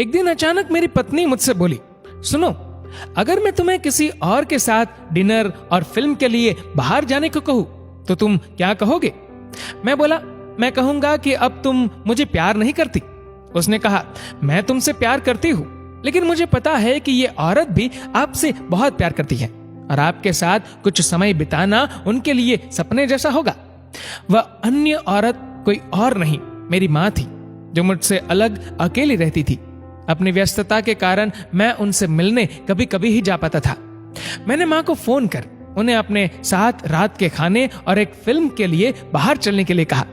एक दिन अचानक मेरी पत्नी मुझसे बोली, सुनो, अगर मैं तुम्हें किसी और के साथ डिनर और फिल्म के लिए बाहर जाने को कहूं तो तुम क्या कहोगे? मैं बोला, मैं कहूंगा कि अब तुम मुझे प्यार नहीं करती। उसने कहा, मैं तुमसे प्यार करती हूं, लेकिन मुझे पता है कि ये औरत भी आपसे बहुत प्यार करती है और आपके साथ कुछ समय बिताना उनके लिए सपने जैसा होगा। वह अन्य औरत कोई और नहीं, मेरी माँ थी, जो मुझसे अलग अकेली रहती थी। अपनी व्यस्तता के कारण मैं उनसे मिलने कभी कभी ही जा पाता था। मैंने माँ को फोन कर उन्हें अपने साथ रात के खाने और एक फिल्म के लिए बाहर चलने के लिए कहा।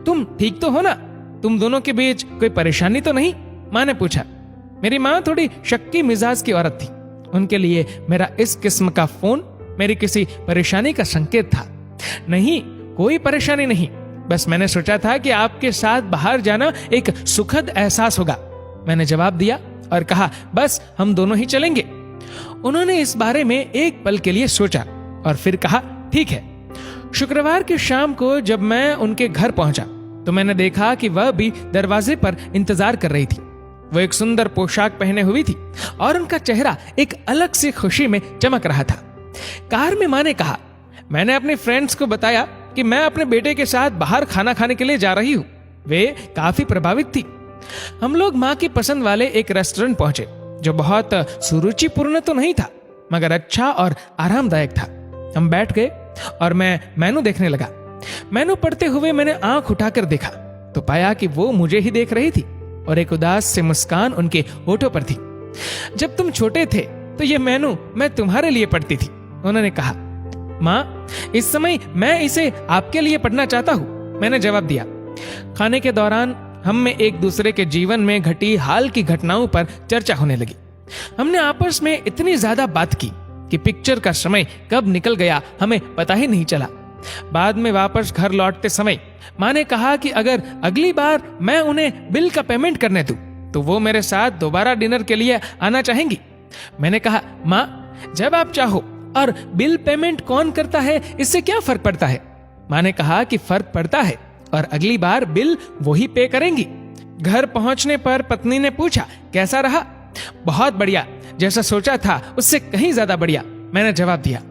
तुम ठीक तो हो ना? तुम दोनों के बीच कोई परेशानी तो नहीं? माँ ने पूछा। मेरी माँ थोड़ी शक्की मिजाज की औरत थी। उनके लिए मेरा इस किस्म का फोन मेरी किसी परेशानी का संकेत था। नहीं, कोई परेशानी नहीं, बस मैंने सोचा था कि आपके साथ बाहर जाना एक सुखद एहसास होगा। मैंने जवाब दिया और कहा, बस हम दोनों ही चलेंगे। उन्होंने इस बारे में एक पल के लिए सोचा और फिर कहा, ठीक है। शुक्रवार की शाम को जब मैं उनके घर पहुंचा तो मैंने देखा कि वह भी दरवाजे पर इंतजार कर रही थी। वो एक सुंदर पोशाक पहने हुई थी और उनका चेहरा एक अलग सी खुशी में चमक रहा था। कार में माँ ने कहा, मैंने अपने फ्रेंड्स को बताया कि मैं अपने बेटे के साथ बाहर खाना खाने के लिए जा रही हूँ। वे काफी प्रभावित थी। हम लोग माँ की पसंद वाले एक रेस्टोरेंट पहुंचे, जो बहुत सुरुचिपूर्ण तो नहीं था, मगर अच्छा और आरामदायक था। हम बैठ गए और मैं मेनू देखने लगा। मेनू पढ़ते हुए मैंने आंख उठाकर देखा तो पाया कि वो मुझे ही देख रही थी और एक उदास से मुस्कान उनके होठों पर थी। जब तुम छोटे थे तो ये मेनू मैं तुम्हारे लिए पढ़ती थी, उन्होंने कहा। माँ, इस समय मैं इसे आपके लिए पढ़ना चाहता हूँ, मैंने जवाब दिया। खाने के दौरान हम में एक दूसरे के जीवन में घटी हाल की घटनाओं पर चर्चा होने लगी। हमने आपस में इतनी ज्यादा बात की कि पिक्चर का समय कब निकल गया हमें पता ही नहीं चला। बाद में वापस घर लौटते समय माँ ने कहा कि अगर अगली बार मैं उन्हें बिल का पेमेंट करने दूं तो वो मेरे साथ दोबारा डिनर के लिए आना चाहेंगी। मैंने कहा, माँ, जब आप चाहो, और बिल पेमेंट कौन करता है इससे क्या फर्क पड़ता है? माँ ने कहा कि फर्क पड़ता है और अगली बार बिल वही पे करेंगी। घर पहुंचने पर पत्नी ने पूछा, कैसा रहा? बहुत बढ़िया, जैसा सोचा था उससे कहीं ज्यादा बढ़िया, मैंने जवाब दिया।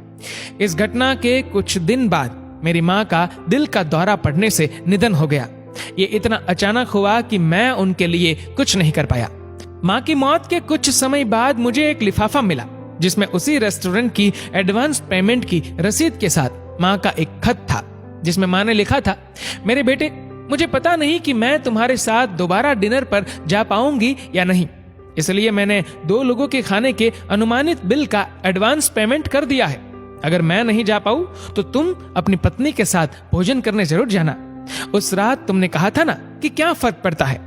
इस घटना के कुछ दिन बाद मेरी माँ का दिल का दौरा पड़ने से निधन हो गया। ये इतना अचानक हुआ कि मैं उनके लिए कुछ नहीं कर पाया। माँ की मौत के कुछ समय बाद मुझे एक लिफाफा मिला जिसमें उसी रेस्टोरेंट की एडवांस पेमेंट की रसीद के साथ माँ का एक खत था, जिसमें माँ ने लिखा था, मेरे बेटे, मुझे पता नहीं कि मैं तुम्हारे साथ दोबारा डिनर पर जा पाऊंगी या नहीं, इसलिए मैंने 2 लोगों के खाने के अनुमानित बिल का एडवांस पेमेंट कर दिया है। अगर मैं नहीं जा पाऊं तो तुम अपनी पत्नी के साथ भोजन करने जरूर जाना। उस रात तुमने कहा था ना कि क्या फर्क पड़ता है।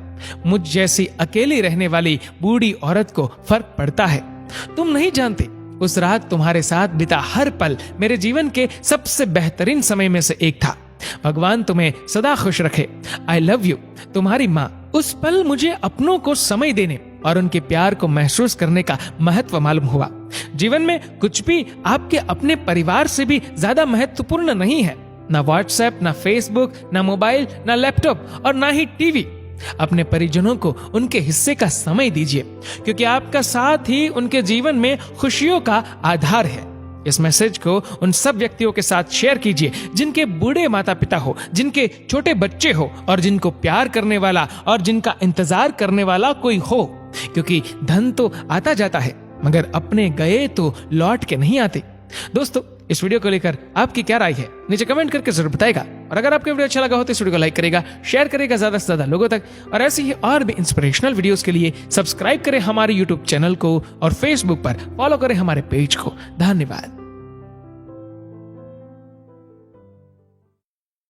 मुझ जैसी अकेली रहने वाली बूढ़ी औरत को फर्क पड़ता है। तुम नहीं जानते, उस रात तुम्हारे साथ बिता हर पल मेरे जीवन के सबसे बेहतरीन समय में से एक था। भगवान तुम्हें सदा खुश रखे। आई लव यू, तुम्हारी माँ। उस पल मुझे अपनों को समय देने और उनके प्यार को महसूस करने का महत्व मालूम हुआ। जीवन में कुछ भी आपके अपने परिवार से भी ज्यादा महत्वपूर्ण नहीं है। ना व्हाट्सएप, ना फेसबुक, ना मोबाइल, ना लैपटॉप और ना ही टीवी। अपने परिजनों को उनके हिस्से का समय दीजिए, क्योंकि आपका साथ ही उनके जीवन में खुशियों का आधार है। इस मैसेज को उन सब व्यक्तियों के साथ शेयर कीजिए जिनके बूढ़े माता पिता हो, जिनके छोटे बच्चे हो और जिनको प्यार करने वाला और जिनका इंतजार करने वाला कोई हो, क्योंकि धन तो आता जाता है मगर अपने गए तो लौट के नहीं आते। दोस्तों, इस वीडियो को लेकर आपकी क्या राय है नीचे कमेंट करके जरूर बताएगा। और अगर आपको वीडियो अच्छा लगा हो तो इस वीडियो को लाइक करेगा, शेयर करेगा ज्यादा से ज्यादा लोगों तक। और ऐसी ही और भी इंस्पिरेशनल वीडियोस के लिए सब्सक्राइब करें हमारे यूट्यूब चैनल को और फेसबुक पर फॉलो करें हमारे पेज को। धन्यवाद।